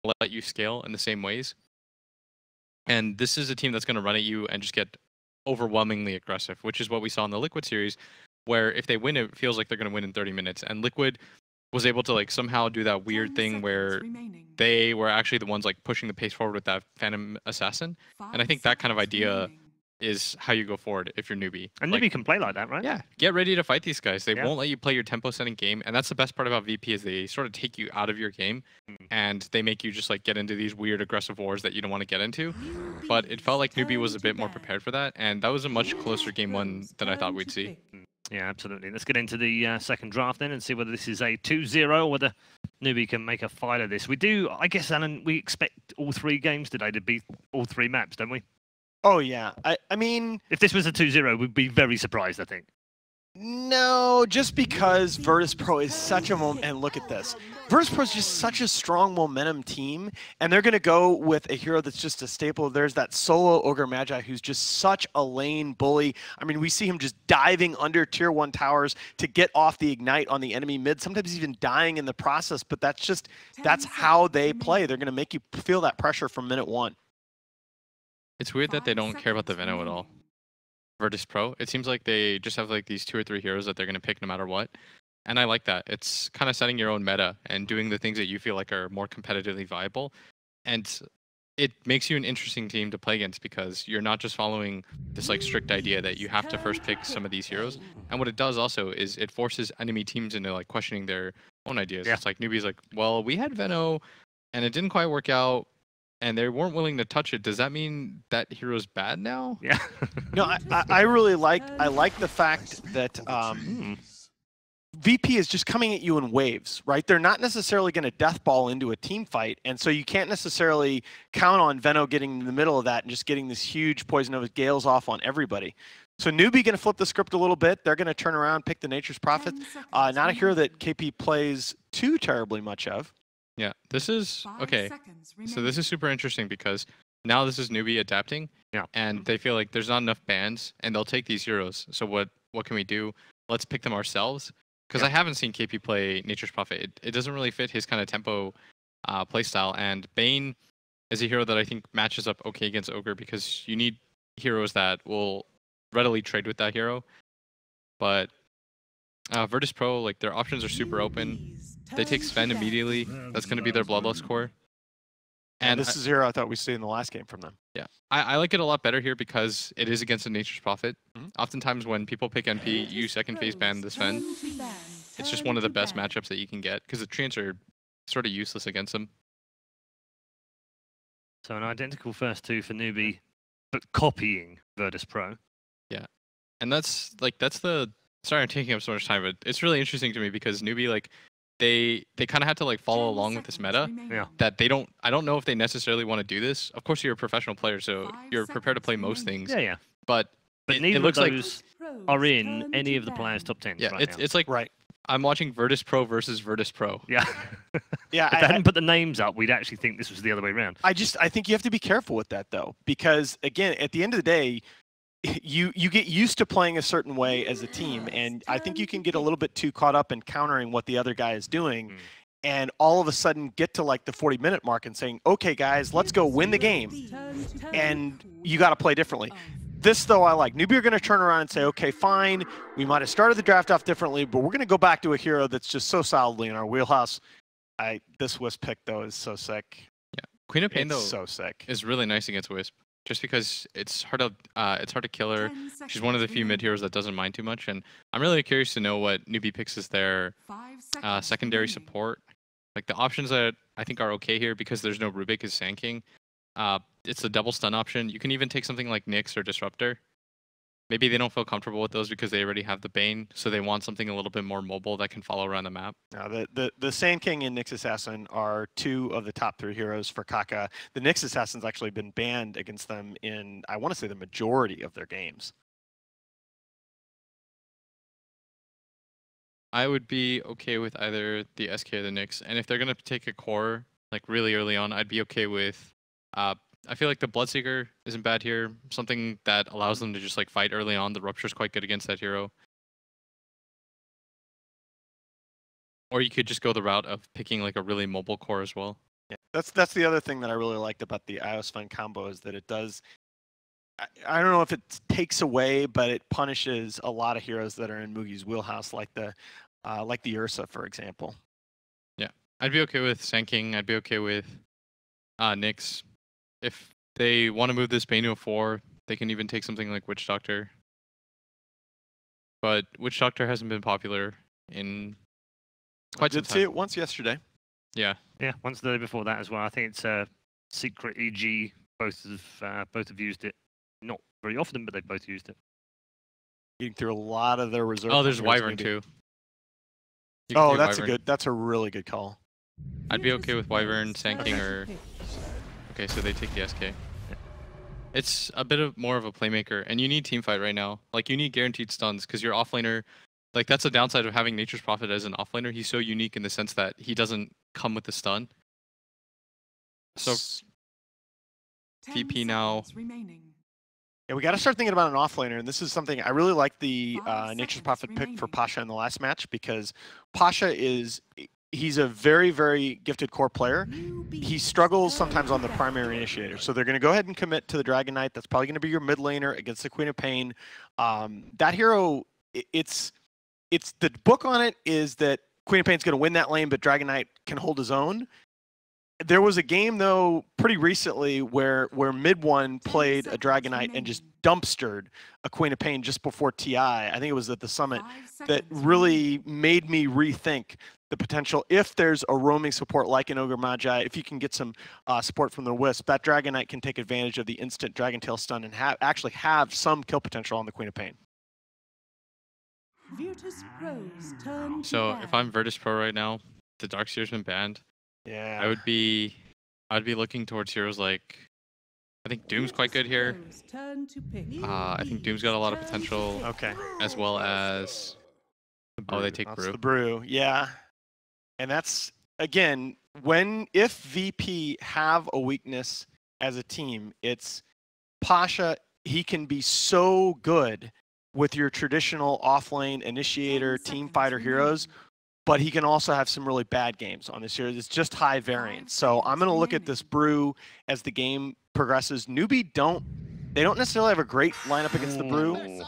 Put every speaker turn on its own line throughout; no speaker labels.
let you scale in the same ways. And this is a team that's going to run at you and just get overwhelmingly aggressive, which is what we saw in the Liquid series, where if they win, it feels like they're going to win in 30 minutes. And Liquid was able to like somehow do that weird thing where they were actually the ones like pushing the pace forward with that Phantom Assassin. And I think that kind of idea is how you go forward if you're Newbee.
And
like,
Newbee can play like that, right?
Yeah, get ready to fight these guys. They won't let you play your tempo setting game, and that's the best part about VP is they sort of take you out of your game, and they make you just like get into these weird aggressive wars that you don't want to get into. But it felt like Newbee was a bit more prepared for that, and that was a much closer game one than I thought we'd see.
Yeah, absolutely. Let's get into the second draft then and see whether this is a 2-0 or whether Newbee can make a fight of this. We do, I guess, Alan, we expect all 3 games today to be all 3 maps, don't we?
Oh, yeah. I mean...
If this was a 2-0, we'd be very surprised, I think.
No, just because Virtus.Pro is such a and look at this. Virtus.Pro is just such a strong momentum team, and they're going to go with a hero that's just a staple. There's that solo Ogre Magi who's just such a lane bully. I mean, we see him just diving under tier 1 towers to get off the ignite on the enemy mid, sometimes even dying in the process, but that's how they play. They're going to make you feel that pressure from minute 1.
It's weird that they don't care about the Veno at all. Virtus.Pro, it seems like they just have like these 2 or 3 heroes that they're going to pick no matter what. And I like that. It's kind of setting your own meta and doing the things that you feel like are more competitively viable. And it makes you an interesting team to play against because you're not just following this like strict idea that you have to first pick some of these heroes. And what it does also is it forces enemy teams into like questioning their own ideas. Yeah. It's like Newbee's like, well, we had Veno and it didn't quite work out. And they weren't willing to touch it. Does that mean that hero's bad now?
Yeah.
No, I really like the fact that VP is just coming at you in waves, right? They're not necessarily going to deathball into a team fight, and so you can't necessarily count on Veno getting in the middle of that and just getting this huge poison of gales off on everybody. So Newbee going to flip the script a little bit. They're going to turn around, pick the Nature's Prophet. Not a hero that KP plays too terribly much of.
Yeah, this is okay. So this is super interesting because now this is Newbee adapting, and they feel like there's not enough bans, and they'll take these heroes. So what can we do? Let's pick them ourselves. Because I haven't seen KP play Nature's Prophet. It doesn't really fit his kind of tempo playstyle, and Bane is a hero that I think matches up okay against Ogre because you need heroes that will readily trade with that hero. But Virtus.Pro, like their options are super open. They take Sven immediately. That's going to be their Bloodlust core.
And this is a hero I thought we see in the last game from them.
Yeah, I like it a lot better here because it is against a Nature's Prophet. Oftentimes when people pick NP, you second phase ban the Sven. It's just one of the best matchups that you can get because the treants are sort of useless against them.
So an identical first 2 for Newbee, but copying Virtus.Pro.
Yeah, and that's the... Sorry I'm taking up so much time, but it's really interesting to me because Newbee, like, they kind of had to like follow along with this meta.
Yeah.
That they don't. I don't know if they necessarily want to do this. Of course, you're a professional player, so you're prepared to play most things.
Yeah, yeah.
But
neither
it looks
of those are in any of the players' top 10.
Yeah,
right
it's like I'm watching Virtus.Pro versus Virtus.Pro.
Yeah.
Yeah.
If they hadn't put the names up, we'd actually think this was the other way around.
I think you have to be careful with that though, because again, at the end of the day, you get used to playing a certain way as a team, and I think you can get a little bit too caught up in countering what the other guy is doing, and all of a sudden get to like the 40-minute mark and saying, okay guys, let's go win the game, and you got to play differently. This though I like. Newbee are going to turn around and say, okay, fine, we might have started the draft off differently, but we're going to go back to a hero that's just so solidly in our wheelhouse. This Wisp pick though is so sick.
Yeah, Queen of Pain though
so sick.
Is really nice against Wisp. Just because it's hard to kill her. She's one of the few mid heroes that doesn't mind too much, and I'm really curious to know what Newbee picks as their secondary support. Like the options that I think are okay here because there's no Rubik as Sand King. It's a double stun option. You can even take something like Nyx or Disruptor. Maybe they don't feel comfortable with those because they already have the Bane, so they want something a little bit more mobile that can follow around the map.
The Sand King and Nyx Assassin are 2 of the top 3 heroes for Kaka. The Nyx Assassin's actually been banned against them in, I want to say, the majority of their games.
I would be okay with either the SK or the Nyx, and if they're going to take a core like really early on, I'd be okay with... I feel like the Bloodseeker isn't bad here. Something that allows them to just like fight early on. The Rupture's quite good against that hero. Or you could just go the route of picking like a really mobile core as well.
Yeah, that's the other thing that I really liked about the iOS Fun combo is that it does. I don't know if it takes away, but it punishes a lot of heroes that are in Mugi's wheelhouse, like the Ursa, for example.
Yeah, I'd be okay with Sanking. I'd be okay with Nyx. If they want to move this Bane to a 4, they can even take something like Witch Doctor. But Witch Doctor hasn't been popular in quite some time.
I did see it once yesterday.
Yeah.
Yeah, once the day before that as well. I think it's Secret EG. Both have used it. Not very often, but they both used it.
Getting through a lot of their reserve.
Oh, there's Wyvern too.
Oh, that's a really good call.
I'd be okay with Wyvern, Sanking, or... Okay, so they take the SK. Yeah. It's a bit more of a playmaker, and you need teamfight right now. Like, you need guaranteed stuns, because your offlaner... Like, that's the downside of having Nature's Prophet as an offlaner. He's so unique in the sense that he doesn't come with the stun. So, VP now...
Yeah, we got to start thinking about an offlaner, and this is something I really like the Nature's Prophet pick for Pasha in the last match, because Pasha he's a very, very gifted core player. He struggles sometimes on the primary initiator, so they're going to go ahead and commit to the Dragon Knight. That's probably going to be your mid laner against the Queen of Pain. That hero, it's the book on it is that Queen of Pain's going to win that lane, but Dragon Knight can hold his own. There was a game, though, pretty recently where mid one played a Dragon Knight and just dumpstered a Queen of Pain just before TI. I think it was at the Summit that really made me rethink the potential. If there's a roaming support like an Ogre Magi, if you can get some support from the Wisp, that Dragon Knight can take advantage of the instant Dragon Tail stun and actually have some kill potential on the Queen of Pain.
So if I'm Virtus.Pro right now, the Darkseer's been banned.
Yeah.
I'd be looking towards heroes like, I think Doom's quite good here. I think Doom's got a lot of potential.
Okay.
As well as, they take Brew.
The Brew, yeah. And that's, again, if VP have a weakness as a team, it's Pasha. He can be so good with your traditional offlane initiator team fighter heroes, but he can also have some really bad games on this series. It's just high variance. So I'm going to look at this Brew as the game progresses. Newbee they don't necessarily have a great lineup against the Brew,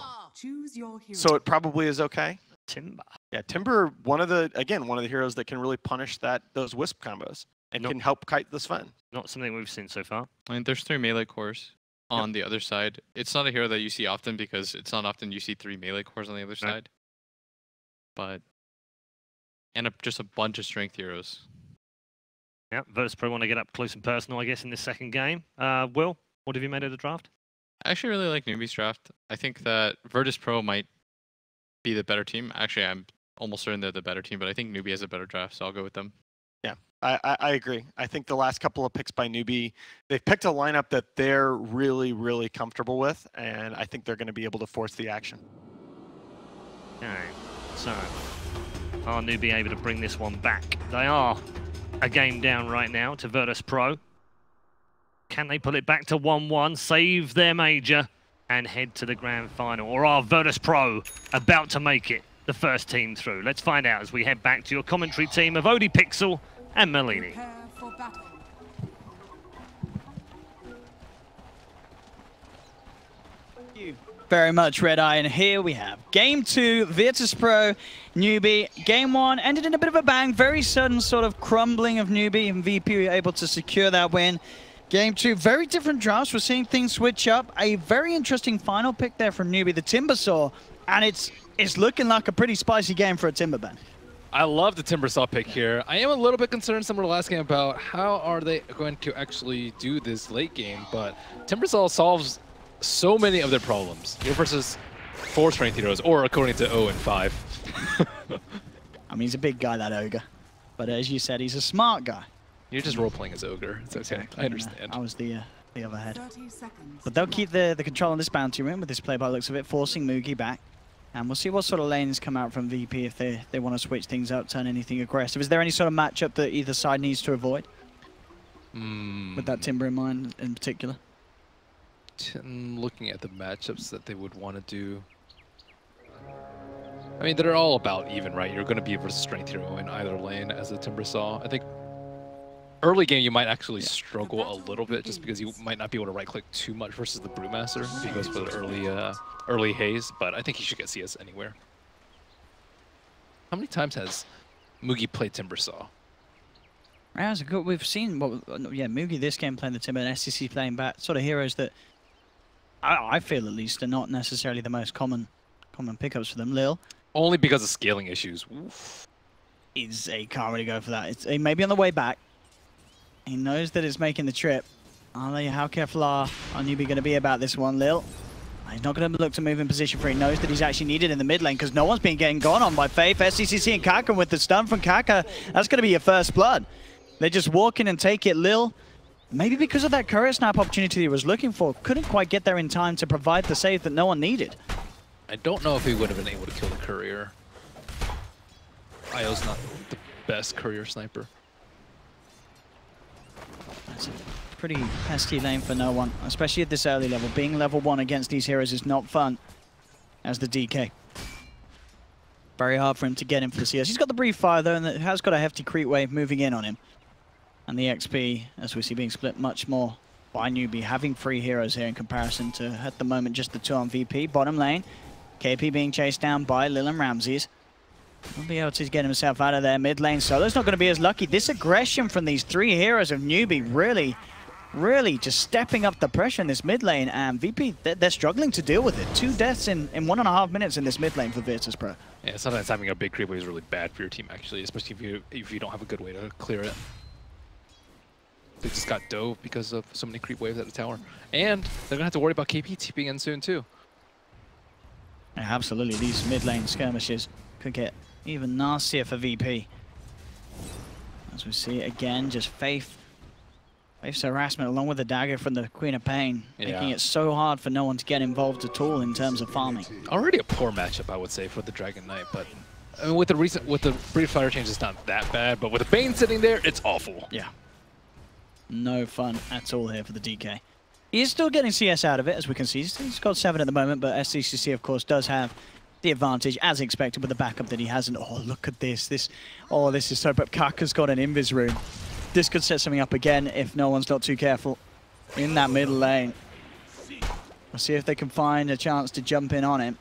so it probably is okay.
Timber.
Yeah, Timber, one of the heroes that can really punish those Wisp combos and can help kite the Sven.
Not something we've seen so far.
I mean, there's 3 melee cores on the other side. It's not a hero that you see often because it's not often you see 3 melee cores on the other side. But just a bunch of strength heroes.
Yeah, Virtus.Pro want to get up close and personal, I guess, in this second game. Will, what have you made of the draft?
I actually really like Newbee's draft. I think that Virtus.Pro might be the better team. Actually, I'm almost certain they're the better team, but I think Newbee has a better draft, so I'll go with them.
Yeah, I agree. I think the last couple of picks by Newbee, they've picked a lineup that they're really, really comfortable with, and I think they're going to be able to force the action.
Okay, so are Newbee able to bring this one back? They are a game down right now to Virtus.Pro. Can they pull it back to 1-1, save their major, and head to the grand final? Or are Virtus.Pro about to make it the first team through? Let's find out as we head back to your commentary team of Odie Pixel and Melini.
Very much, Red Eye, and here we have Game 2, Virtus.Pro, Newbee. Game 1 ended in a bit of a bang, very sudden sort of crumbling of Newbee, and VP were able to secure that win. Game 2, very different drafts. We're seeing things switch up. A very interesting final pick there from Newbee, the Timbersaw, and it's looking like a pretty spicy game for a Timberban.
I love the Timbersaw pick here. I am a little bit concerned similar to last game about how are they going to actually do this late game, but Timbersaw solves so many of their problems. You're versus 4 strength heroes, or according to 0 and 5.
I mean, he's a big guy, that Ogre. But as you said, he's a smart guy.
You're just role-playing as Ogre. It's okay. I understand.
I was the other head. But they'll keep the control on this bounty room with this play by the looks of it, forcing Mugi back. And we'll see what sort of lanes come out from VP if they want to switch things up, turn anything aggressive. Is there any sort of matchup that either side needs to avoid? With that Timber in mind in particular?
Looking at the matchups that they would want to do. I mean, they're all about even, right? You're going to be versus strength hero in either lane as a Timbersaw. I think early game, you might actually struggle a little bit just because you might not be able to right-click too much versus the Brewmaster if he goes for the early haze, but I think he should get CS anywhere. How many times has Mugi played Timbersaw?
Yeah, it's good. We've seen, Mugi this game playing the Timber and SCC playing back, sort of heroes that I feel at least are not necessarily the most common pickups for them. Lil.
Only because of scaling issues. Oof.
He can't really go for that. It's maybe on the way back. He knows that it's making the trip. How careful are Newbee going to be about this one, Lil? He's not going to look to move in position for it. He knows that he's actually needed in the mid lane because no one's been getting gone on by Faith. SCCC and Kaka with the stun from Kaka. That's going to be your first blood. They just walk in and take it. Lil, maybe because of that courier snap opportunity he was looking for, couldn't quite get there in time to provide the save that no one needed.
I don't know if he would have been able to kill the courier. Io's not the best courier sniper.
That's a pretty pesky lane for no one, especially at this early level. Being level 1 against these heroes is not fun as the DK. Very hard for him to get in for the CS. He's got the brief fire though, and it has got a hefty creep wave moving in on him. And the XP, as we see, being split much more by Newbee, having 3 heroes here in comparison to, at the moment, just the 2 on VP. Bottom lane, KP being chased down by Lil and Ramses. He'll be able to get himself out of there. Mid lane, Solo's not going to be as lucky. This aggression from these 3 heroes of Newbee really just stepping up the pressure in this mid lane. And VP, they're struggling to deal with it. 2 deaths in 1.5 minutes in this mid lane for Virtus.Pro.
Yeah, sometimes having a big creep wave is really bad for your team, actually, especially if you don't have a good way to clear it. They just got dove because of so many creep waves at the tower. And they're going to have to worry about KP TPing in soon, too.
Yeah, absolutely. These mid lane skirmishes could get even nastier for VP. As we see again, just Faith's harassment along with the dagger from the Queen of Pain, making it so hard for no one to get involved at all in terms of farming.
Already a poor matchup, I would say, for the Dragon Knight, but I mean, with the brief fire change, it's not that bad. But with the Bane sitting there, it's awful.
Yeah. No fun at all here for the DK. He is still getting CS out of it, as we can see. He's got 7 at the moment, but SCCC, of course, does have the advantage, as expected, with the backup that he hasn't. Oh, look at this. This is so... But Kaka's got an invis room. This could set something up again if no one's not too careful in that middle lane. We'll see if they can find a chance to jump in on him.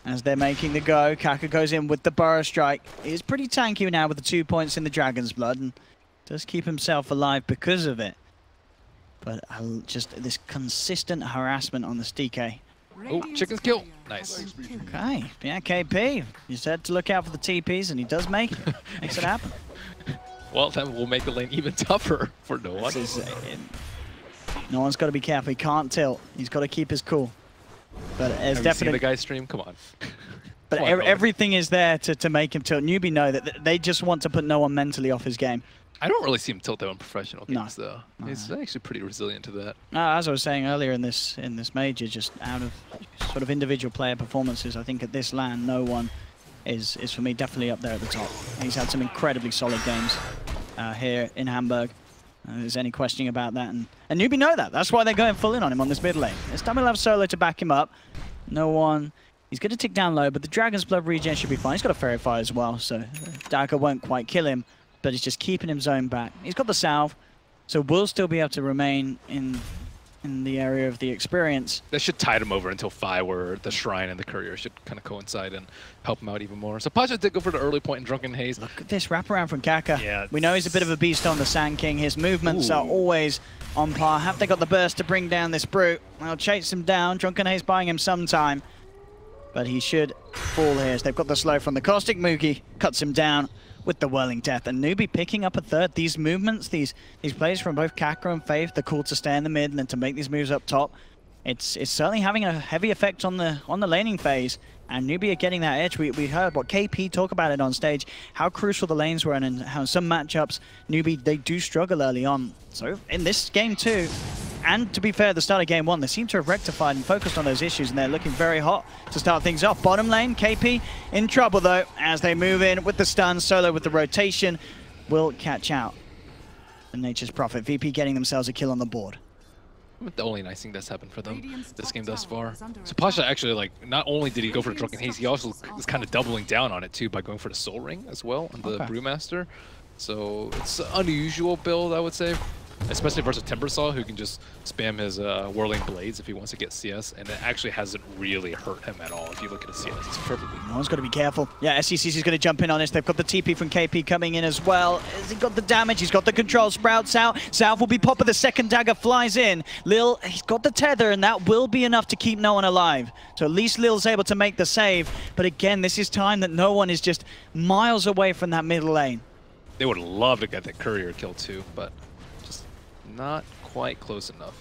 As they're making the go, Kaka goes in with the Burrow Strike. He's pretty tanky now with the 2 points in the Dragon's Blood, and does keep himself alive because of it. But just this consistent harassment on this DK.
Oh, chicken's kill. Nice.
Okay, yeah, KP. You said to look out for the TPs, and he does make it. Makes it happen.
Well, that will make the lane even tougher for no one.
No one's got to be careful. He can't tilt. He's got to keep his cool. But it's
definitely. Have you seen the guy stream? Come on.
But everything is there to make him tilt. Newbee know that they just want to put no one mentally off his game.
I don't really see him tilt though in professional games, though. He's actually pretty resilient to that.
As I was saying earlier in this major, just out of sort of individual player performances, I think at this LAN, no one is for me definitely up there at the top. He's had some incredibly solid games here in Hamburg. There's any questioning about that, and Newbee know that. That's why they're going full in on him on this mid lane. This time he'll have Solo to back him up. No one. He's going to tick down low, but the Dragon's Blood regen should be fine. He's got a Fairy Fire as well, so Dagger won't quite kill him, but he's just keeping him zoned back. He's got the salve, so we'll still be able to remain in the area of the experience.
That should tide him over until Phi, where the Shrine and the Courier should kind of coincide and help him out even more. So Pasha did go for the early point in Drunken Haze.
Look at this wraparound from Kaka.
Yeah,
we know he's a bit of a beast on the Sand King. His movements are always on par. Have they got the burst to bring down this brute? They'll chase him down. Drunken Haze buying him some time, but he should fall here as they've got the slow from the Caustic. Mugi cuts him down with the Whirling Death, and Newbee picking up a third. These movements, these plays from both Kaka and Faith, the call to stay in the mid and then to make these moves up top, it's certainly having a heavy effect on the laning phase, and Newbee are getting that edge. We heard what KP talk about it on stage, how crucial the lanes were, and how some matchups Newbee, they do struggle early on. So in this game too, and to be fair, at the start of game 1, they seem to have rectified and focused on those issues, and they're looking very hot to start things off. Bottom lane, KP in trouble though, as they move in with the stun. Solo with the rotation will catch out the Nature's Prophet. VP getting themselves a kill on the board.
The only nice thing that's happened for them this game thus far. So Pasha actually, like, not only did he go for the Drunken Haze, he also is kind of doubling down on it too by going for the Soul Ring as well on the Brewmaster. So it's an unusual build, I would say. Especially versus Timbersaw, who can just spam his Whirling Blades if he wants to get CS, and it actually hasn't really hurt him at all. If you look at his CS, it's perfectly.
No one's got to be careful. Yeah, SCCC is going to jump in on this. They've got the TP from KP coming in as well. Has he got the damage? He's got the control. Sprouts out. South will be popped, but the second dagger flies in. Lil, he's got the tether, and that will be enough to keep no one alive. So at least Lil's able to make the save. But again, this is time that no one is just miles away from that middle lane.
They would love to get that courier kill too, but not quite close enough.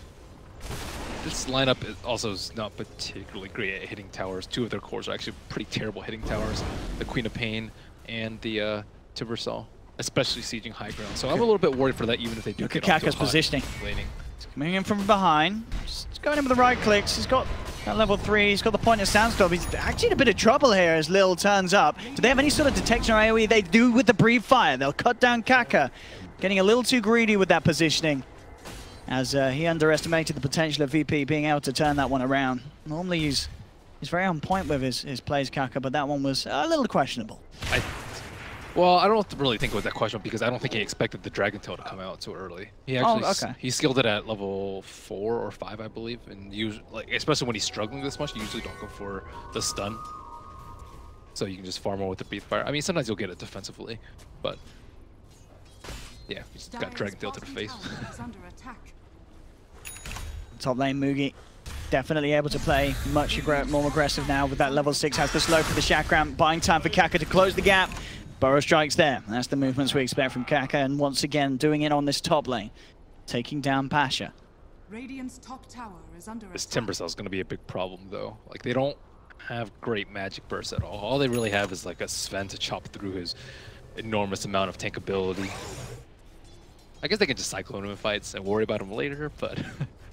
This lineup also is not particularly great at hitting towers. Two of their cores are actually pretty terrible hitting towers. The Queen of Pain and the Timbersaw, especially sieging high ground. So I'm a little bit worried for that, even if they do get off to a hot
positioning.
Laning.
Coming in from behind, just going in with the right clicks. He's got that level 3, he's got the point of Sandstorm. He's actually in a bit of trouble here as Lil turns up. Do they have any sort of detection or AoE? They do with the Breathe Fire. They'll cut down Kaka. Getting a little too greedy with that positioning, as he underestimated the potential of VP being able to turn that one around. Normally he's very on point with his plays, Kaka, but that one was a little questionable.
Well, I don't really think it was that questionable because I don't think he expected the Dragon Tail to come out too early. He actually he skilled it at level 4 or 5, I believe, and usually, like, especially when he's struggling this much, you usually don't go for the stun. So you can just farm more with the Breathe Fire. I mean, sometimes you'll get it defensively, but yeah, he's got Dragon Tail to the face.
Top lane Mugi definitely able to play much more aggressive now with that level 6. Has the slow for the Chakram, buying time for Kaka to close the gap. Burrow strikes there. That's the movements we expect from Kaka, and once again doing it on this top lane, taking down Pasha.
Radiant's top tower is under
this Timbersaw is going to be a big problem though. Like, they don't have great magic bursts at all. All they really have is like a Sven to chop through his enormous amount of tankability. I guess they can just cyclone him in fights and worry about him later, but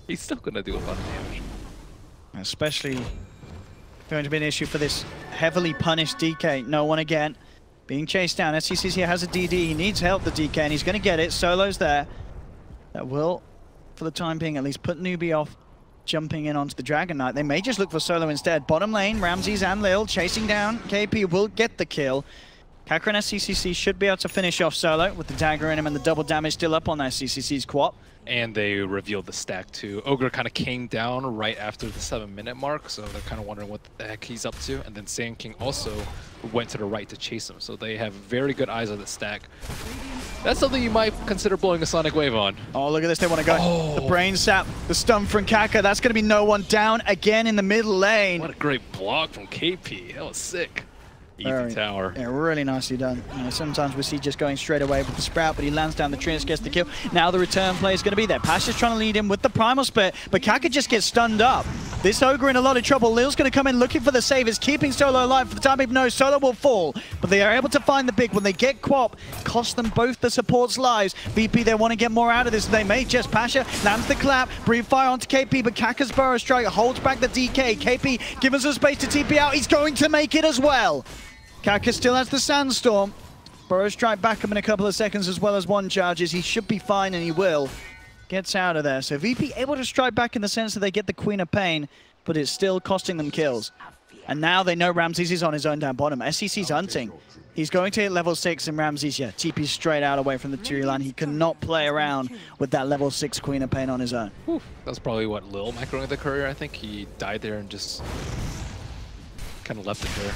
he's still going to do a lot of damage.
Especially going to be an issue for this heavily punished DK. No one again. Being chased down. SCCC here has a DD. He needs help, the DK, and he's going to get it. Solo's there. That will, for the time being, at least put Newbee off jumping in onto the Dragon Knight. They may just look for Solo instead. Bottom lane, Ramses and Lil chasing down. KP will get the kill. Kaka and SCCC should be able to finish off Solo with the dagger in him and the double damage still up on SCCC's quad.
And they revealed the stack too. Ogre kind of came down right after the 7-minute mark, so they're kind of wondering what the heck he's up to. And then Sand King also went to the right to chase him, so they have very good eyes on the stack. That's something you might consider blowing a Sonic Wave on.
Oh, look at this, they want to go. Oh. The Brain Sap, the stun from Kaka. That's going to be no one down again in the middle lane.
What a great block from KP. That was sick. Easy tower.
Yeah, really nicely done. You know, sometimes we see just going straight away with the Sprout, but he lands down the Trinus, gets the kill. Now the return play is going to be there. Pasha's trying to lead him with the Primal Spit, but Kaka just gets stunned up. This Ogre in a lot of trouble. Lil's going to come in looking for the save. Is keeping Solo alive for the time being. No, Solo will fall, but they are able to find the big one. They get Quap, cost them both the support's lives. VP, they want to get more out of this. They may just. Pasha lands the clap, Breathe Fire onto KP, but Kaka's Burrow Strike holds back the DK. KP giving some space to TP out. He's going to make it as well. Kaka still has the Sandstorm. Burrow Strike back up in a couple of seconds as well as one charges. He should be fine, and he will. Gets out of there. So VP able to strike back in the sense that they get the Queen of Pain, but it's still costing them kills. And now they know Ramses is on his own down bottom. SCC's hunting. He's going to hit level 6, and Ramses, yeah, TP straight out away from the tree line. He cannot play around with that level 6 Queen of Pain on his own.
Whew. That's probably what Lil macroing the courier. I think he died there and just kind of left it there.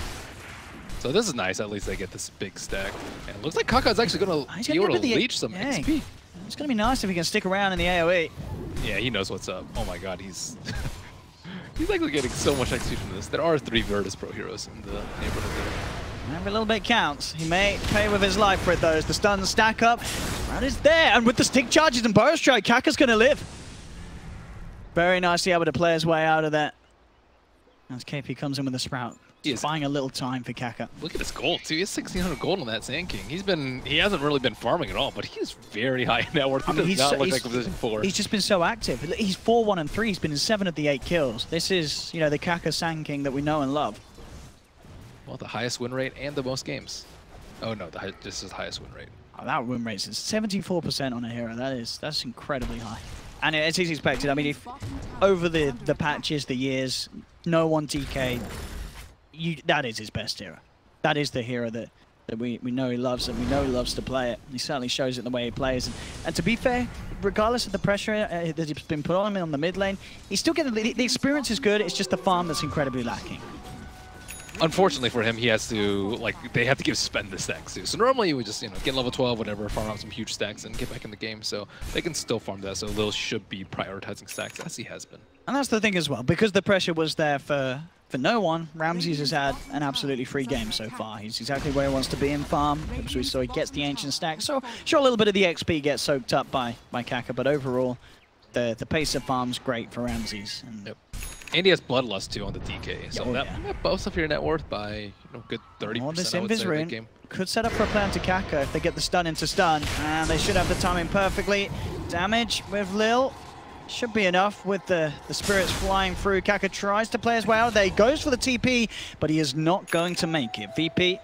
So this is nice, at least they get this big stack. And it looks like Kaka's actually going to be able to leech some XP.
It's going to be nice if he can stick around in the AoE.
Yeah, he knows what's up. Oh my god, he's he's actually getting so much XP from this. There are 3 Virtus.Pro heroes in the neighborhood there.
Every little bit counts. He may pay with his life for it though, as the stuns stack up. Sprout is there, and with the stick charges and Burrow Strike, Kaka's going to live. Very nicely able to play his way out of that. As KP comes in with the Sprout. He's buying a little time for Kaka.
Look at his gold too. He has 1,600 gold on that Sand King. He hasn't really been farming at all, but he's very high in net worth. He does not look like a position 4.
He's just been so active. He's 4-1 and 3. He's been in 7 of the 8 kills. This is, you know, the Kaka Sand King that we know and love.
Well, the highest win rate and the most games. Oh no, this is the highest win rate.
Oh, that win rate is 74% on a hero. That's incredibly high. And as he's expected, I mean, if over the patches, the years, no one DK. That is his best hero. That is the hero that that we know he loves, and we know he loves to play it. He certainly shows it in the way he plays. And to be fair, regardless of the pressure that he's been put on him on the mid lane, he's still getting the experience is good. It's just the farm that's incredibly lacking.
Unfortunately for him, he has to, like, they have to give Sven the stacks too. So normally you would just, you know, get level 12, whatever, farm out some huge stacks and get back in the game. So they can still farm that. So Lil should be prioritizing stacks as he has been.
And that's the thing as well, because the pressure was there for no one. Ramses has had an absolutely free game so far. He's exactly where he wants to be in farm. As we saw, he gets the ancient stack. So sure, a little bit of the XP gets soaked up by Kaka, but overall, the pace of farm's great for Ramses. And
yep. And he has Bloodlust too on the DK, so that buffs up your net worth by, you know, good 30%.
Well, this
I would say,
Invis
that
rune
game.
could set up for a plan to Kaka if they get the stun into stun, and they should have the timing perfectly. Damage with Lil should be enough with the spirits flying through. Kaka tries to play as well. There he goes for the TP, but he is not going to make it. VP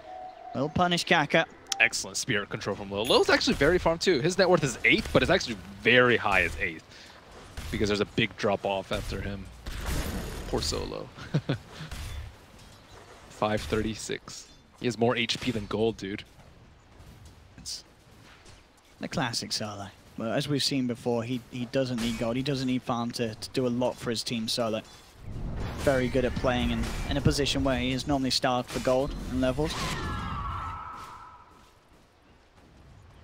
will punish Kaka.
Excellent spirit control from Lil. Lil's actually very farm too. His net worth is 8th, but it's actually very high as 8th because there's a big drop off after him. Poor Solo. 536. He has more HP than gold, dude.
It's the classic Solo. Well, as we've seen before, he doesn't need gold. He doesn't need farm to do a lot for his team solo. Very good at playing in a position where he is normally starved for gold and levels.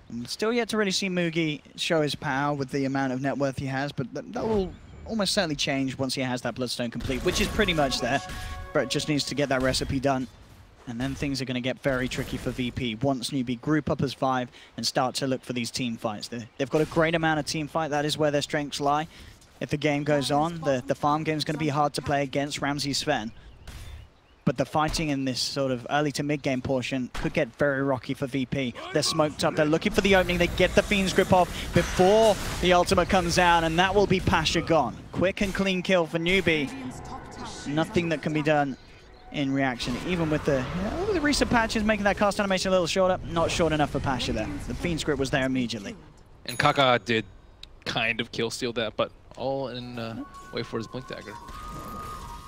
And still yet to really see Mugi show his power with the amount of net worth he has, but that will almost certainly change once he has that Bloodstone complete, which is pretty much there. Brett just needs to get that recipe done. And then things are going to get very tricky for VP once Newbee group up as 5 and start to look for these team fights. They've got a great amount of team fight. That is where their strengths lie. If the game goes on, the farm game is going to be hard to play against Ramses Sven. But the fighting in this sort of early to mid-game portion could get very rocky for VP. They're smoked up. They're looking for the opening. They get the Fiend's Grip off before the ultimate comes down, and that will be Pasha gone. Quick and clean kill for Newbee. Nothing that can be done in reaction, even with the recent patches making that cast animation a little shorter. Not short enough for Pasha there. The Fiend's Grip was there immediately.
And Kaka did kind of kill steal that, but all in wait for his Blink Dagger.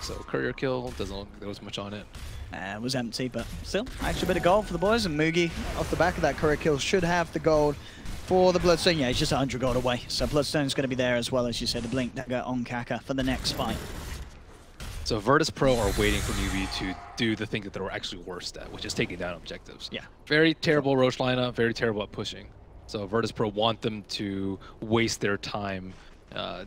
So courier kill, doesn't look like there was much on it.
It was empty, but still, actually a bit of gold for the boys, and Mugi, off the back of that courier kill, should have the gold for the Bloodstone. Yeah, he's just 100 gold away, so Bloodstone's going to be there as well, as you said, the Blink Dagger on Kaka for the next fight.
So Virtus.Pro are waiting for Newbee to do the thing that they're actually worst at, which is taking down objectives.
Yeah.
Very terrible Roche lineup, very terrible at pushing. So Virtus.Pro want them to waste their time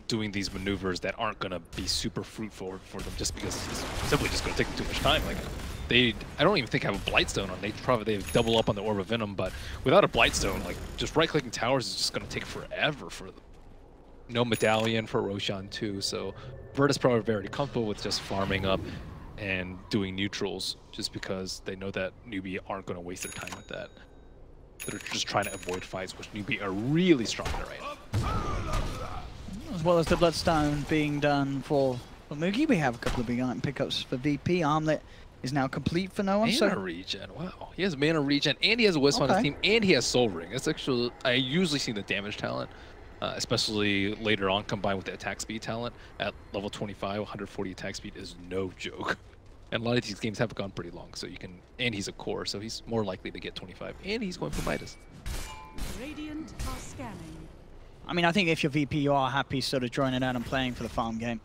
doing these maneuvers that aren't going to be super fruitful for them, just because it's simply just going to take them too much time. Like, I don't even think have a Blightstone on. They double up on the Orb of Venom, but without a Blightstone, like, just right-clicking towers is just going to take forever for them. No Medallion for Roshan too, so Virtus.Pro are very comfortable with just farming up and doing neutrals, just because they know that Newbee aren't going to waste their time with that. They're just trying to avoid fights, which Newbee are really strong at right now.
As well as the Bloodstone being done for Mugi, we have a couple of big item pickups for VP. Armlet is now complete for no one.
Mana regen, wow. He has mana regen, and he has a Wisp on his team, and he has Soul Ring. That's actually, I usually see the damage talent, especially later on combined with the attack speed talent. At level 25, 140 attack speed is no joke. And a lot of these games have gone pretty long, so you can, and he's a core, so he's more likely to get 25, and he's going for Midas.
Radiant are scanning.
I mean, I think if you're VP, you are happy sort of drawing it out and playing for the farm game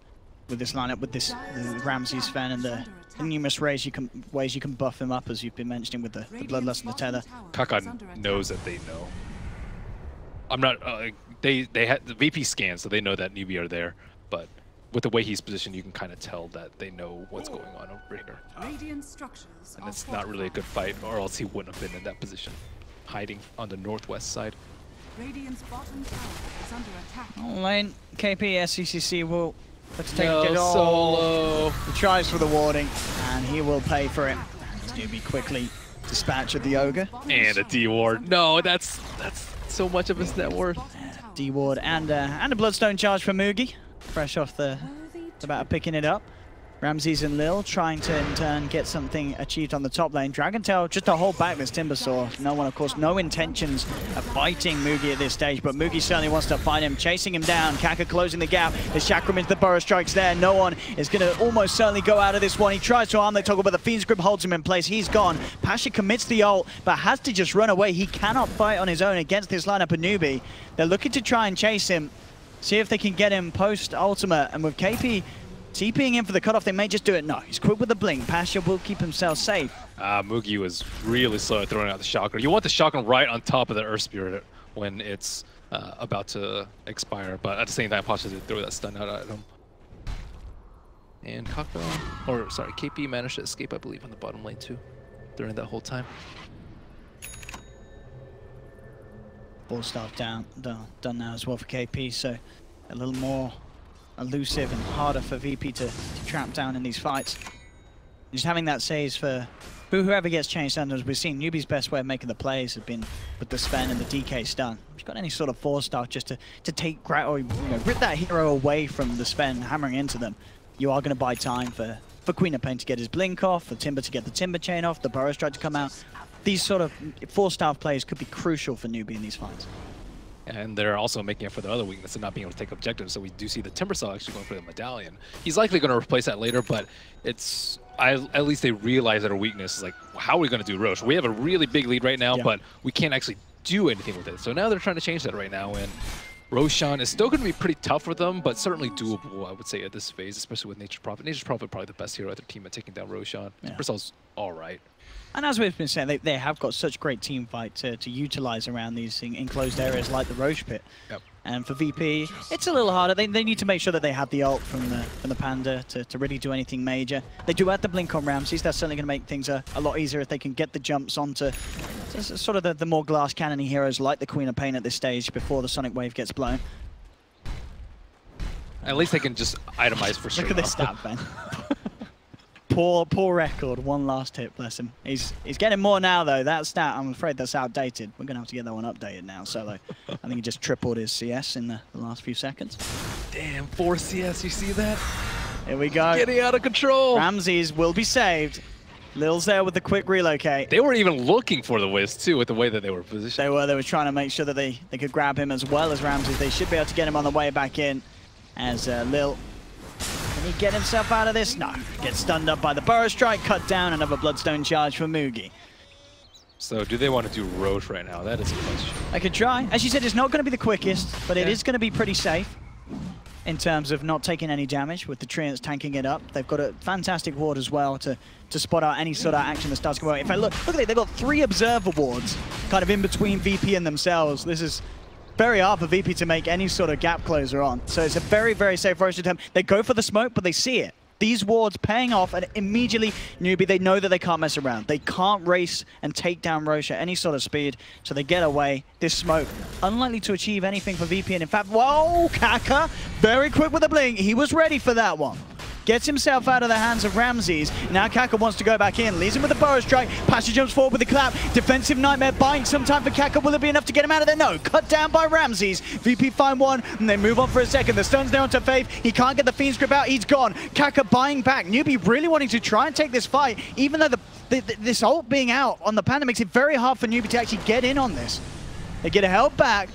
with this lineup, with this the Ramses Sven and the numerous ways you can buff him up, as you've been mentioning with the Bloodlust and the Tether.
Kaka knows that they know. I'm not. They had the VP scan, so they know that Newbee are there. But with the way he's positioned, you can kind of tell that they know what's going on over here. And it's not really a good fight, or else he wouldn't have been in that position, hiding on the northwest side.
Radiant's bottom tower is under attack.
Oh, lane KP SCCC will take it all.
Solo.
He tries for the warding, and he will pay for it. Newbee quickly dispatch of the Ogre.
And a D-Ward. No, that's so much of his net worth.
D-Ward and a Bloodstone charge for Mugi. Fresh off the about picking it up. Ramses and Lil trying to, in turn, get something achieved on the top lane. Dragontail just to hold back this Timbersaw. No one, of course, no intentions of fighting Mugi at this stage, but Mugi certainly wants to fight him, chasing him down. Kaka closing the gap. The Chakram into the Burrow Strikes there. No one is going to almost certainly go out of this one. He tries to arm the toggle, but the Fiend's Grip holds him in place. He's gone. Pasha commits the ult, but has to just run away. He cannot fight on his own against this lineup of Newbee. They're looking to try and chase him, see if they can get him post-ultimate, and with KP TPing in for the cutoff, they may just do it. No, he's quick with the blink. Pasha will keep himself safe.
Mugi was really slow at throwing out the shotgun. You want the shotgun right on top of the Earth Spirit when it's about to expire, but at the same time, Pasha did throw that stun out at him. And KP managed to escape, I believe, on the bottom lane too, during that whole time.
Ball staff done now as well for KP, so a little more elusive and harder for VP to trap down in these fights. Just having that saves for whoever gets changed under, as we've seen, Newbee's best way of making the plays have been with the Sven and the DK stun. If you've got any sort of 4-star just to take or rip that hero away from the Sven hammering into them, you are going to buy time for Queen of Pain to get his blink off, for Timber to get the Timber chain off, the Burrow Strike to come out. These sort of 4-star plays could be crucial for Newbee in these fights.
And they're also making up for the other weakness of not being able to take objectives. So we do see the Timbersaw actually going for the Medallion. He's likely going to replace that later, but it's at least they realize that our weakness is like, how are we going to do Roche? We have a really big lead right now, but we can't actually do anything with it. So now they're trying to change that right now, and Roshan is still going to be pretty tough for them, but certainly doable, I would say, at this phase, especially with Nature's Prophet. Nature's Prophet probably the best hero at their team at taking down Roshan. Timbersaw's all right.
And as we've been saying, they have got such great team fight to utilize around these enclosed areas like the Roche Pit.
Yep.
And for VP, it's a little harder. They need to make sure that they have the ult from the Panda to really do anything major. They do have the blink on Ramses. That's certainly going to make things a lot easier if they can get the jumps onto sort of the more glass cannon-y heroes like the Queen of Pain at this stage before the Sonic Wave gets blown.
At least they can just itemize for sure.
Look at this stat, Ben. Poor record, one last hit, bless him. He's getting more now though. That stat, I'm afraid that's outdated. We're gonna have to get that one updated now. Solo, I think he just tripled his CS in the last few seconds.
Damn, 4 CS, you see that?
Here we go.
Getting out of control.
Ramses will be saved. Lil's there with the quick relocate.
They weren't even looking for the Wiz too with the way that they were positioned.
They were trying to make sure that they could grab him as well as Ramses. They should be able to get him on the way back in as Lil. Can he get himself out of this? No. Gets stunned up by the Burrow Strike, cut down, another Bloodstone charge for Mugi.
So do they want to do Roche right now? That is a question.
I could try. As you said, it's not going to be the quickest, but it is going to be pretty safe in terms of not taking any damage with the Treants tanking it up. They've got a fantastic ward as well to spot out any sort of action that starts going. In fact, look at it. They've got 3 observer wards kind of in between VP and themselves. This is very hard for VP to make any sort of gap closer on. So it's a very, very safe Roche attempt. They go for the smoke, but they see it. These wards paying off, and immediately Newbee, they know that they can't mess around. They can't race and take down Roche at any sort of speed, so they get away. This smoke, unlikely to achieve anything for VP, and in fact, whoa, Kaka, very quick with the blink. He was ready for that one. Gets himself out of the hands of Ramses. Now Kaka wants to go back in. Leaves him with the Burrow Strike. Pasha jumps forward with the clap. Defensive Nightmare buying some time for Kaka. Will it be enough to get him out of there? No. Cut down by Ramses. VP find one, and they move on for a second. The stun's down to Faith. He can't get the Fiend's Grip out. He's gone. Kaka buying back. Newbee really wanting to try and take this fight, even though this ult being out on the Panda makes it very hard for Newbee to actually get in on this. They get held back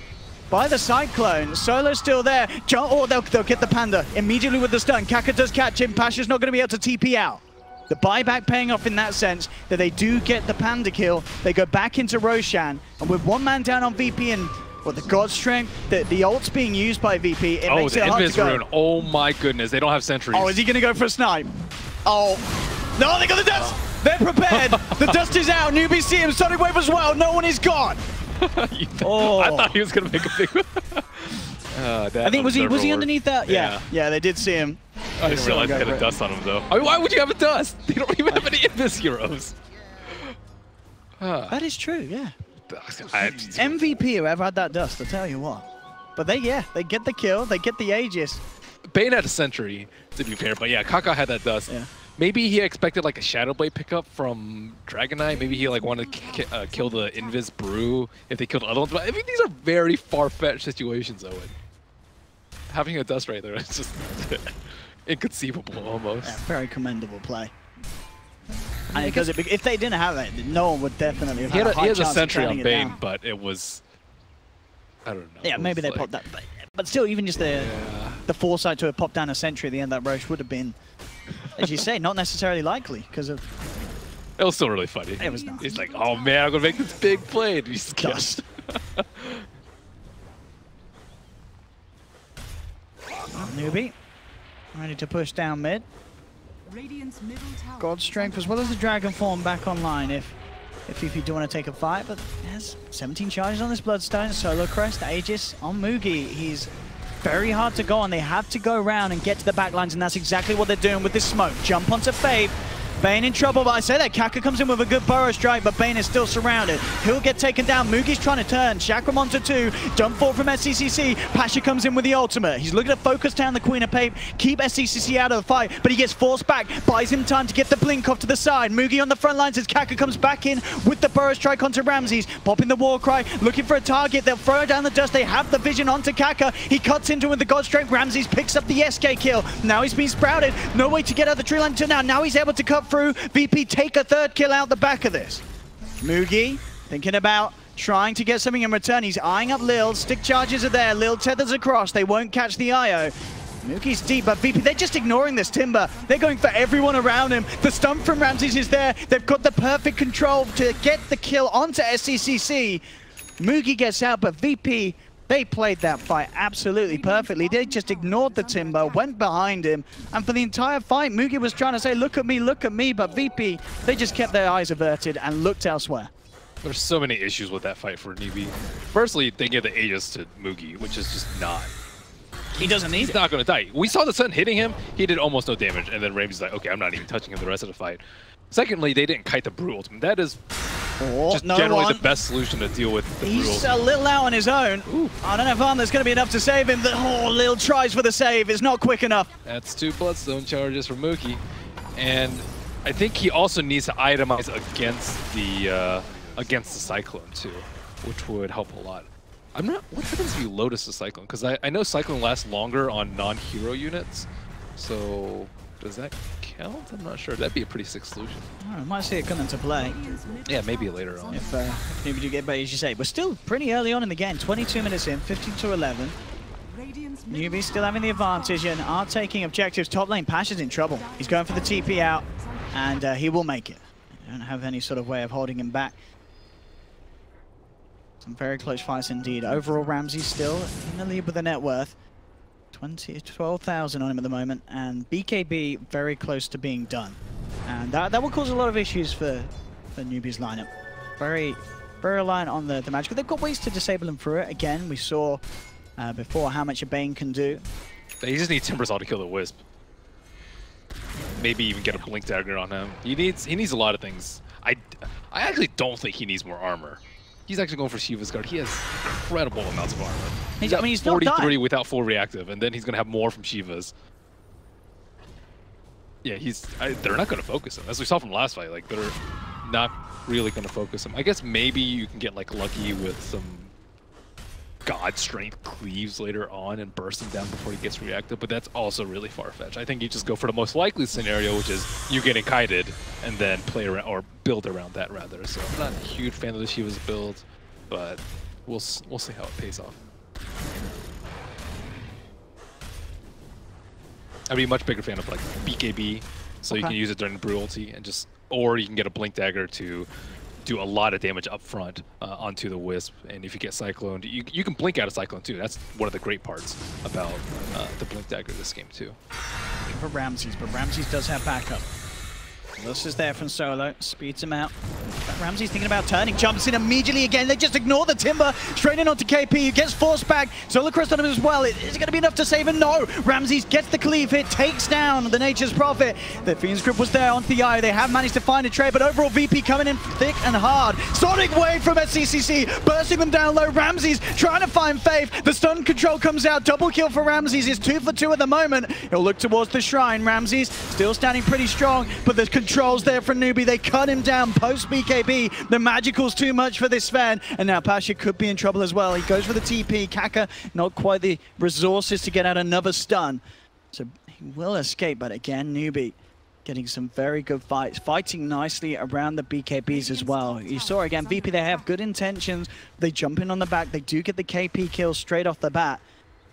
by the Cyclone. Solo's still there. They'll get the Panda immediately with the stun. Kaka does catch him. Pasha's not going to be able to TP out. The buyback paying off in that sense that they do get the Panda kill. They go back into Roshan, and with 1 man down on VP and the God Strength, the ult's being used by VP. It makes it hard to go.
Rune. Oh my goodness, they don't have sentries.
Oh, is he going to go for a snipe? Oh, no, they got the dust. They're prepared. The dust is out. Newbee see him. Sonic Wave as well. No one is gone.
I thought he was gonna make a big.
I think was he underneath that? Yeah, they did see him.
I didn't realize they had a dust on him though. I mean, why would you have a dust? They don't even have any Invis heroes.
That is true. Yeah. MVP whoever had that dust. I tell you what. But they get the kill. They get the Aegis.
Bane had a sentry to be fair, but yeah, Kaka had that dust.
Yeah.
Maybe he expected like a Shadow Blade pickup from Dragon Knight. Maybe he like wanted to kill the Invis Brew if they killed other ones. But I mean, these are very far-fetched situations, Owen. having a dust right there is just inconceivable almost.
Yeah, very commendable play. And because if they didn't have it, no one would definitely have had a high
he has a
chance
sentry
of
on
turning it
Bane,
down.
but it was, I don't know.
Yeah, maybe they popped that. But still, even just the foresight to have popped down a sentry at the end of that rush would have been, as you say, not necessarily likely because of...
It was still really funny.
It was nice.
He's like, oh man, I'm going to make this big play. And he's just...
Newbee, ready to push down mid.
Radiant's middle tower.
God Strength as well as the Dragon Form back online if VP do want to take a fight, but there's 17 charges on this Bloodstone. Solo Crest, Aegis on Mugi. He's very hard to go on. They have to go around and get to the backlines, and that's exactly what they're doing with this smoke. Jump onto Fave. Bane in trouble, but I say that Kaka comes in with a good burrow strike, but Bane is still surrounded. He'll get taken down. Mugi's trying to turn. Chakram onto 2. Jump forward from SCCC. Pasha comes in with the ultimate. He's looking to focus down the Queen of Pape, keep SCCC out of the fight, but he gets forced back. Buys him time to get the blink off to the side. Mugi on the front lines as Kaka comes back in with the burrow strike onto Ramses. Popping the war cry, looking for a target. They'll throw down the dust. They have the vision onto Kaka. He cuts into with the God Strength. Ramses picks up the SK kill. Now he's been sprouted. No way to get out of the tree line until now. Now he's able to cut through. VP take a 3rd kill out the back of this. Mugi thinking about trying to get something in return. He's eyeing up Lil. Stick charges are there. Lil tethers across. They won't catch the IO. Mugi's deep, but VP, they're just ignoring this Timber. They're going for everyone around him. The stun from Ramses is there. They've got the perfect control to get the kill onto SCCC. Mugi gets out, but VP, they played that fight absolutely perfectly. They just ignored the Timber, went behind him, and for the entire fight, Mugi was trying to say, look at me, but VP, they just kept their eyes averted and looked elsewhere.
There's so many issues with that fight for Newbee. Firstly, they give the Aegis to Mugi, which is just not.
He doesn't need it.
He's not going to die. We saw the sun hitting him. He did almost no damage, and then Ramsey's like, okay, I'm not even touching him the rest of the fight. Secondly, they didn't kite the Brew ultimate. That is just generally the best solution to deal with the Brew ultimate.
He's a little out on his own. Ooh. I don't know if there's going to be enough to save him. Lil tries for the save. It's not quick enough.
That's 2 Bloodstone charges for Mugi. And I think he also needs to itemize against the Cyclone too, which would help a lot. I'm not. What happens if you Lotus the Cyclone? Because I know Cyclone lasts longer on non-hero units. So does that count? I'm not sure. That'd be a pretty sick solution.
I might see it come into play.
Yeah, maybe later on.
If maybe you get better, as you say. We're still pretty early on in the game. 22 minutes in, 15-11. Newbee still having the advantage and are taking objectives. Top lane, Pasha's in trouble. He's going for the TP out, and he will make it. They don't have any sort of way of holding him back. Some very close fights indeed. Overall, Ramsey still in the lead with the net worth. 12,000 on him at the moment, and BKB very close to being done. And that will cause a lot of issues for Newbee's lineup. Very reliant on the magic, but they've got ways to disable him through it. Again, we saw before how much a Bane can do.
They just need Timbersaw to kill the Wisp. Maybe even get a Blink Dagger on him. He needs a lot of things. I actually don't think he needs more armor. He's actually going for Shiva's Guard. He has incredible amounts of armor. He's got 43 without full reactive, and then he's going to have more from Shiva's. Yeah, they're not going to focus him. As we saw from last fight, like, they're not really going to focus him. I guess maybe you can get like lucky with some God Strength cleaves later on and burst him down before he gets reactive, but that's also really far-fetched. I think you just go for the most likely scenario, which is you getting kited and then play around or build around that rather. So I'm not a huge fan of the Shiva's build, but we'll see how it pays off. I'd be a much bigger fan of like BKB, so you can use it during the Brew ulti and just, or you can get a Blink Dagger to do a lot of damage up front onto the Wisp, and if you get Cycloned, you can blink out a Cyclone too. That's one of the great parts about the Blink Dagger this game too.
For Ramses, but Ramses does have backup. This is there from Solo, speeds him out. Ramsey's thinking about turning, jumps in immediately again. They just ignore the Timber, straight in onto KP, he gets forced back. Solo crest on him as well. Is it going to be enough to save him? No! Ramses gets the cleave hit, takes down the Nature's Prophet. The Fiend's Grip was there onto the eye. They have managed to find a trade, but overall VP coming in thick and hard. Sonic Wave from SCCC, bursting them down low. Ramses trying to find Faith. The stun control comes out. Double kill for Ramses. He's 2 for 2 at the moment. He'll look towards the Shrine. Ramses still standing pretty strong, but the controls there from Newbee. They cut him down post BKB. BKB. The magical's too much for this Sven, and now Pasha could be in trouble as well. He goes for the TP. Kaka, not quite the resources to get out another stun. So he will escape, but again, Newbee getting some very good fights, fighting nicely around the BKBs as well. You saw again, VP, they have good intentions. They jump in on the back. They do get the KP kill straight off the bat.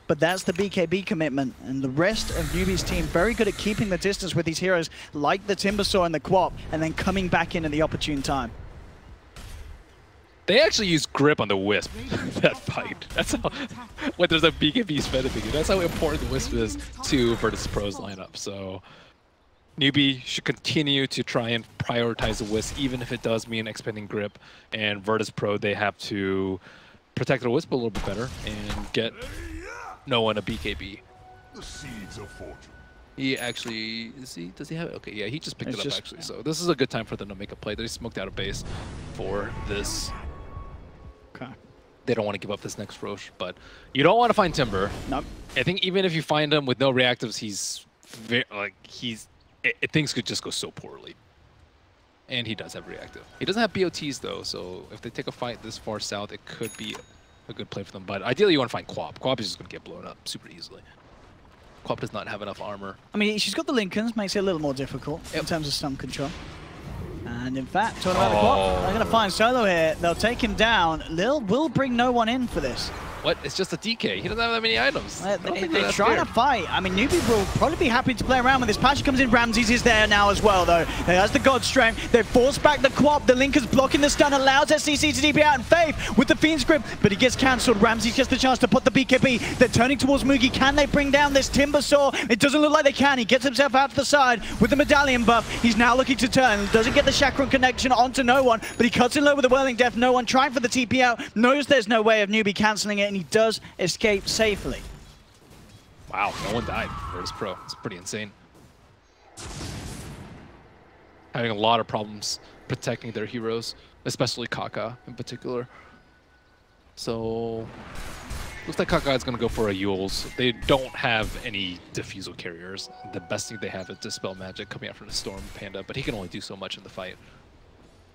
But that's the BKB commitment. And the rest of Newbee's team very good at keeping the distance with these heroes like the Timbersaw and the Quap, and then coming back in at the opportune time.
They actually use grip on the Wisp that fight. That's how, when there's a BKB sped thingy, that's how important the Wisp is to Virtus.Pro's lineup. So Newbee should continue to try and prioritize the Wisp, even if it does mean expending grip. And Virtus.Pro, they have to protect the Wisp a little bit better and get no one a BKB.
The seeds of fortune.
He actually, does he have it? Okay, yeah, he just picked it up actually. So this is a good time for them to make a play. They smoked out a base for this.
Okay.
They don't want to give up this next Roche, but you don't want to find Timber.
Nope.
I think even if you find him with no reactives, he's very, things could just go so poorly. And he does have reactive. He doesn't have BOTs though, so if they take a fight this far south, it could be a good play for them. But ideally, you want to find Quap. Quap is just going to get blown up super easily. Quap does not have enough armor.
I mean, she's got the Lincolns, makes it a little more difficult in terms of stun control. And in fact, talking about the Quap, they're going to find Solo here. They'll take him down. Lil will bring no one in for this.
What? It's just a DK. He doesn't have that many items.
They're trying to fight. I mean, Newbee will probably be happy to play around with this. Pasha comes in. Ramses is there now as well, though. He has the God Strength. They force back the Quap. The Linker's blocking the stun, allows SCC to DP out, and Faith with the Fiend's Grip, but he gets cancelled. Ramses gets the chance to put the BKB. They're turning towards Mugi. Can they bring down this Timbersaw? It doesn't look like they can. He gets himself out to the side with the Medallion buff. He's now looking to turn. Doesn't get the Chakram connection onto no one, but he cuts in low with the Whirling Death. No one trying for the TP out. Knows there's no way of Newbee cancelling it, and he does escape safely.
Wow, no one died. Virtus.Pro. It's pretty insane. Having a lot of problems protecting their heroes, especially Kaka in particular. So looks like Kaka is going to go for a Yules. They don't have any Diffusal carriers. The best thing they have is Dispel Magic coming out from the Storm Panda, but he can only do so much in the fight.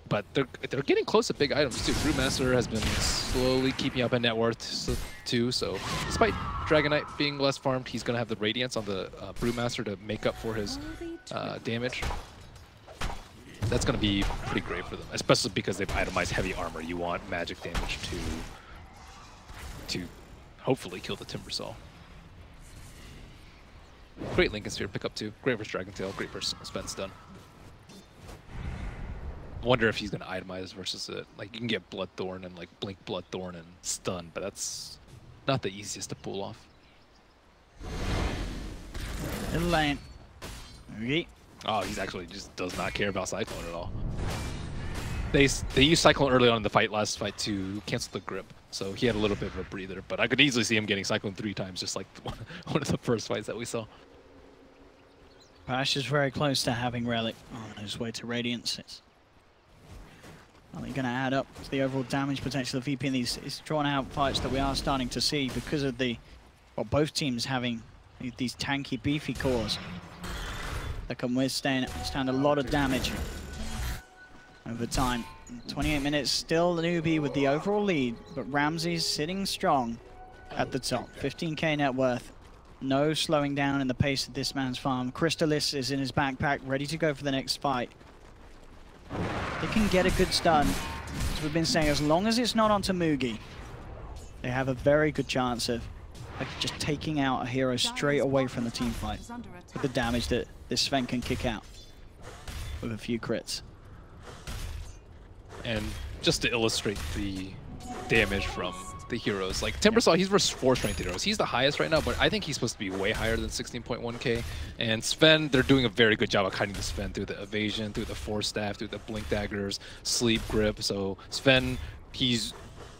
But they're getting close to big items too. Brewmaster has been slowly keeping up in net worth too. So despite Dragon Knight being less farmed, he's going to have the Radiance on the Brewmaster to make up for his damage. That's going to be pretty great for them, especially because they've itemized heavy armor. You want magic damage to hopefully kill the Timbersaw. Great Lincoln Sphere pickup too. Great versus Dragon Tail. Great versus Sven Stun. Wonder if he's going to itemize versus it. Like, you can get Bloodthorn and like Blink Bloodthorn and Stun, but that's not the easiest to pull off.
Little lane. Okay.
Oh, he's actually just does not care about Cyclone at all. They used Cyclone early on in the fight, last fight, to cancel the grip. So he had a little bit of a breather, but I could easily see him getting Cyclone 3 times, just like one of the first fights that we saw.
Pash is very close to having Relic on his way to Radiance. It's only going to add up to the overall damage potential of VP in these drawn out fights that we are starting to see because of the, well, both teams having these tanky, beefy cores that can withstand a lot of damage over time. 28 minutes, still Newbee with the overall lead, but Ramses sitting strong at the top. 15k net worth. No slowing down in the pace of this man's farm. Crystalis is in his backpack, ready to go for the next fight. They can get a good stun. As we've been saying, as long as it's not onto Mugi, they have a very good chance of just taking out a hero straight away from the team fight with the damage that this Sven can kick out with a few crits.
And just to illustrate the damage from the heroes, like Timbersaw, he's versus 4 strength heroes. He's the highest right now, but I think he's supposed to be way higher than 16.1k. And Sven, they're doing a very good job of hiding the Sven through the evasion, through the force staff, through the blink daggers, sleep grip. So Sven, he's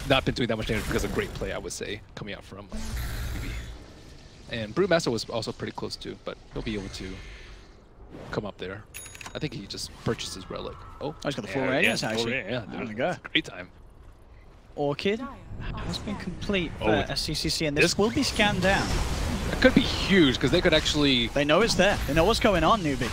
not been doing that much damage because of great play, I would say, coming out from Newbee. And Brewmaster was also pretty close too, but he'll be able to come up there. I think he just purchased his relic. Oh,
he's got the full radius actually.
Yeah,
there we go.
Great time.
Orchid has been complete for SCCC, and this will be scanned down.
It could be huge because they could actually.
They know it's there. They know what's going on, Newbee.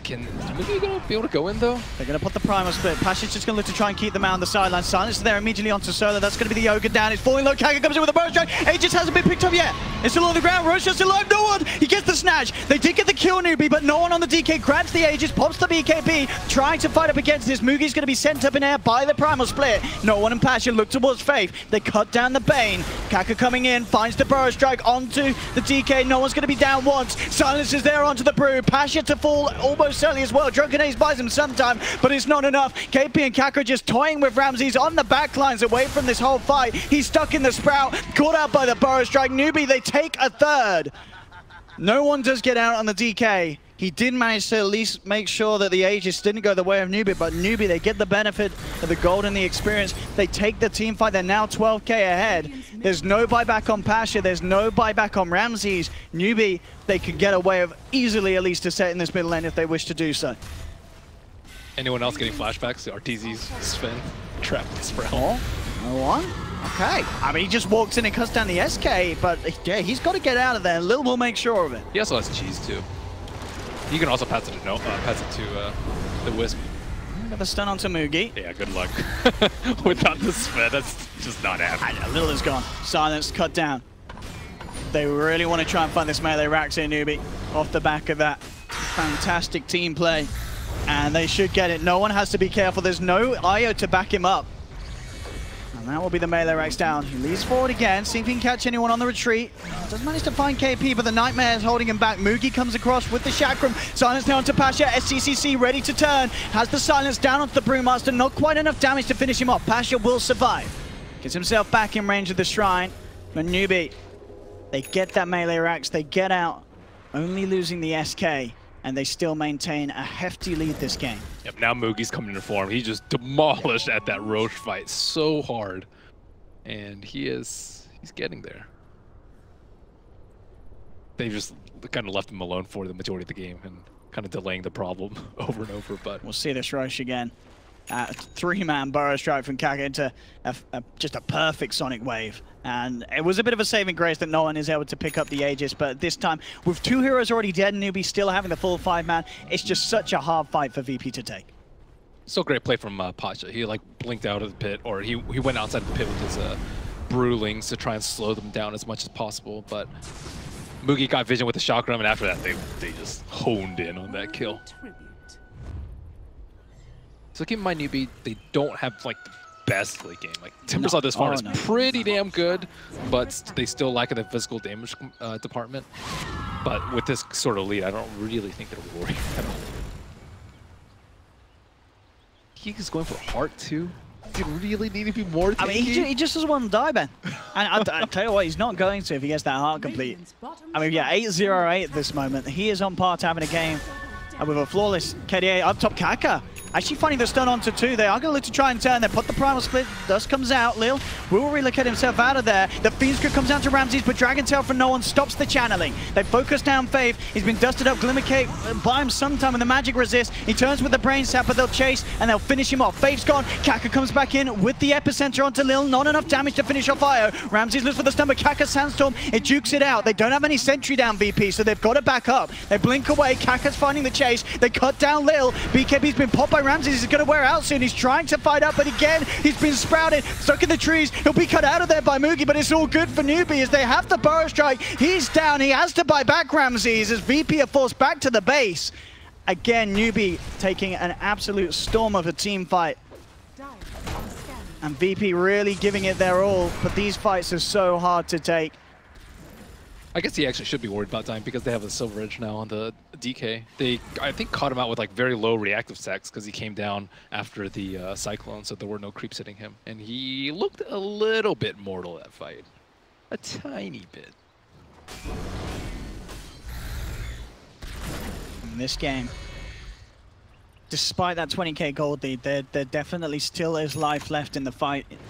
Can Newbee gonna be able to go in though?
They're going to put the primal split. Pasha's just going to look to try and keep them out on the sideline. Silence is there immediately onto Solo. That's going to be the Ogre down. It's falling low. Kaka comes in with a burst strike. Aegis hasn't been picked up yet. It's still on the ground. Rosha's still alive. No one. He gets the snatch. They did get the kill, Newbee, but no one on the DK. Grabs the Aegis, pops the BKB, trying to fight up against this. Mugi's going to be sent up in air by the primal split. No one and Pasha look towards Faith. They cut down the Bane. Kaka coming in, finds the burrow strike onto the DK. No one's going to be down once. Silence is there onto the Brew. Pasha to fall almost certainly as well. Drunken Ace buys him some time, but it's not enough. KP and Kaka just toying with Ramses on the backlines away from this whole fight. He's stuck in the Sprout, caught out by the burrow strike. Newbee, they take a third. No one does get out on the DK. He did manage to at least make sure that the Aegis didn't go the way of Newbee, but Newbee, they get the benefit of the gold and the experience. They take the team fight. They're now 12k ahead. There's no buyback on Pasha. There's no buyback on Ramses. Newbee, they could get away of easily at least to set in this middle lane if they wish to do so.
Anyone else getting flashbacks? Arteezy's Sven trapped in Sprout.
Oh, no one? Okay. I mean, he just walks in and cuts down the SK, but yeah, he's got to get out of there. Lil will make sure of it.
He also has cheese too. You can also pass it to the Wisp.
Got the stun onto Mugi.
Yeah, good luck. Without the Sven, that's just not happening.
Lil is gone. Silence cut down. They really want to try and find this melee racks in Newbee off the back of that fantastic team play. And they should get it. No one has to be careful. There's no IO to back him up. And that will be the melee racks down. He leads forward again, see if he can catch anyone on the retreat. Doesn't manage to find KP, but the Nightmare is holding him back. Mugi comes across with the Chakram. Silence now onto Pasha. SCCC ready to turn. Has the Silence down onto the Brewmaster. Not quite enough damage to finish him off. Pasha will survive. Gets himself back in range of the Shrine. But Newbee, they get that melee racks. They get out, only losing the SK. And they still maintain a hefty lead this game.
Yep, now Mugi's coming into form. He just demolished at that Roche fight so hard. And he's getting there. They just kind of left him alone for the majority of the game and kind of delaying the problem over and over. But
we'll see this Roche again. Three-man burrow strike from Kaka into just a perfect Sonic Wave. And it was a bit of a saving grace that no one is able to pick up the Aegis, but this time, with two heroes already dead and Newbee still having the full 5-man, it's just such a hard fight for VP to take.
So great play from Pasha. He like blinked out of the pit, or he went outside the pit with his Brewlings to try and slow them down as much as possible, but Mugi got vision with the Chakram, and after that, they just honed in on that kill. So keep in mind, Newbee, they don't have like the best late game. Like Timbersaw this far is pretty damn good, but they still lack in the physical damage department. But with this sort of lead, I don't really think they'll worry at all. He's going for heart too. Does he really need to be more tanky?
I mean, he just doesn't want to die, Ben. And I tell you what, he's not going to if he gets that heart complete. I mean, yeah, 8-0-8 at this moment. He is on par to having a game with a flawless KDA up top. Kaka actually finding the stun onto 2. They are going to look to try and turn. They put the primal split. Dust comes out. Lil will relocate himself out of there. The Fiend's Grip comes down to Ramses, but Dragon Tail from no one stops the channeling. They focus down Faith. He's been dusted up. Glimmer Cape by him sometime with the magic resist. He turns with the brain sap, but they'll chase and they'll finish him off. Faith's gone. Kaka comes back in with the epicenter onto Lil. Not enough damage to finish off Io. Ramses looks for the stun, but Kaka Sandstorm, it jukes it out. They don't have any sentry down VP, so they've got to back up. They blink away. Kaka's finding the chase. They cut down Lil. BKB's been popped by Ramses. He's going to wear out soon. He's trying to fight up, but again, he's been sprouted, stuck in the trees. He'll be cut out of there by Mugi, but it's all good for Newbee as they have the burrow strike. He's down. He has to buy back Ramses as VP are forced back to the base. Again, Newbee taking an absolute storm of a team fight. And VP really giving it their all, but these fights are so hard to take.
I guess he actually should be worried about time because they have a Silver Edge now on the DK. They, I think, caught him out with like very low reactive stacks because he came down after the Cyclone, so there were no creeps hitting him. And he looked a little bit mortal that fight. A tiny bit.
In this game, despite that 20k gold lead, there definitely still is life left in the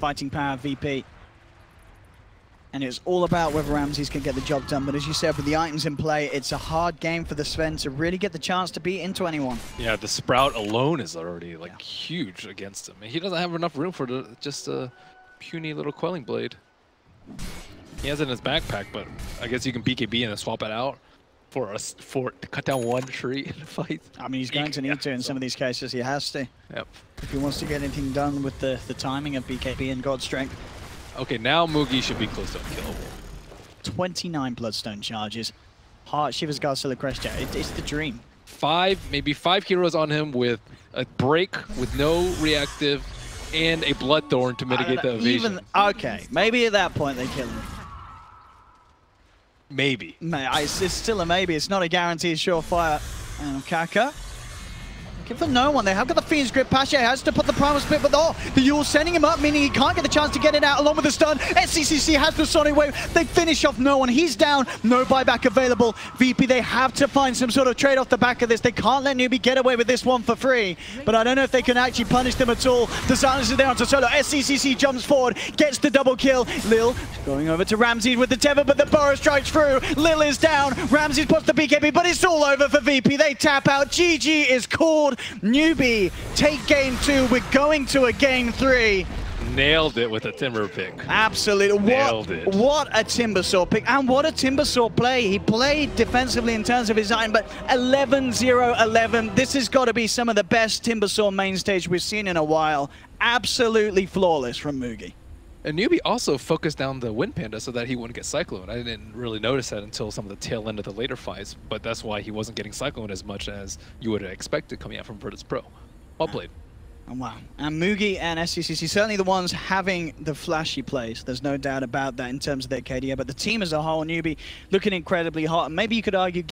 fighting power of VP. And it's all about whether Ramses can get the job done. But as you said, with the items in play, it's a hard game for the Sven to really get the chance to beat into anyone.
Yeah, the Sprout alone is already like huge against him. He doesn't have enough room for just a puny little Quelling Blade. He has it in his backpack, but I guess you can BKB and then swap it out. to cut down one tree in a fight.
I mean, he's going to need to in some of these cases. He has to.
Yep.
If he wants to get anything done with the timing of BKB and God's Strength.
Okay, now Mugi should be close to unkillable.
29 Bloodstone charges. Heart Shivers Garcilla Crest. It's the dream.
Maybe five heroes on him with a break, with no reactive, and a Bloodthorn to mitigate the evasion.
Okay, maybe at that point they kill him.
Maybe.
It's still a maybe. It's not a guaranteed surefire. And Kaka. Looking for no one. They have got the Fiend's Grip. Pasha has to put the Primal Split, but the Yule sending him up, meaning he can't get the chance to get it out along with the stun. SCCC has the Sonic Wave. They finish off no one. He's down. No buyback available. VP, they have to find some sort of trade off the back of this. They can't let Newbee get away with this one for free, but I don't know if they can actually punish them at all. The silence is there onto Solo. SCCC jumps forward, gets the double kill. Lil going over to Ramsey with the tether, but the Burrow strikes through. Lil is down. Ramsey puts the BKB, but it's all over for VP. They tap out. GG is called. Newbee take game 2. We're going to a game 3.
Nailed it with a Timber pick.
Absolutely.
Nailed it.
What a Timbersaw pick, and what a Timbersaw play. He played defensively in terms of his iron, but 11-0-11. This has got to be some of the best Timbersaw main stage we've seen in a while. Absolutely flawless from Mugi.
And Newbee also focused down the Wind Panda so that he wouldn't get Cyclone. I didn't really notice that until some of the tail end of the later fights, but that's why he wasn't getting Cyclone as much as you would have expected coming out from Virtus.Pro. Well played.
Oh, wow. And Mugi and SCCC, certainly the ones having the flashy plays. There's no doubt about that in terms of their KDA, but the team as a whole, Newbee, looking incredibly hot. And maybe you could argue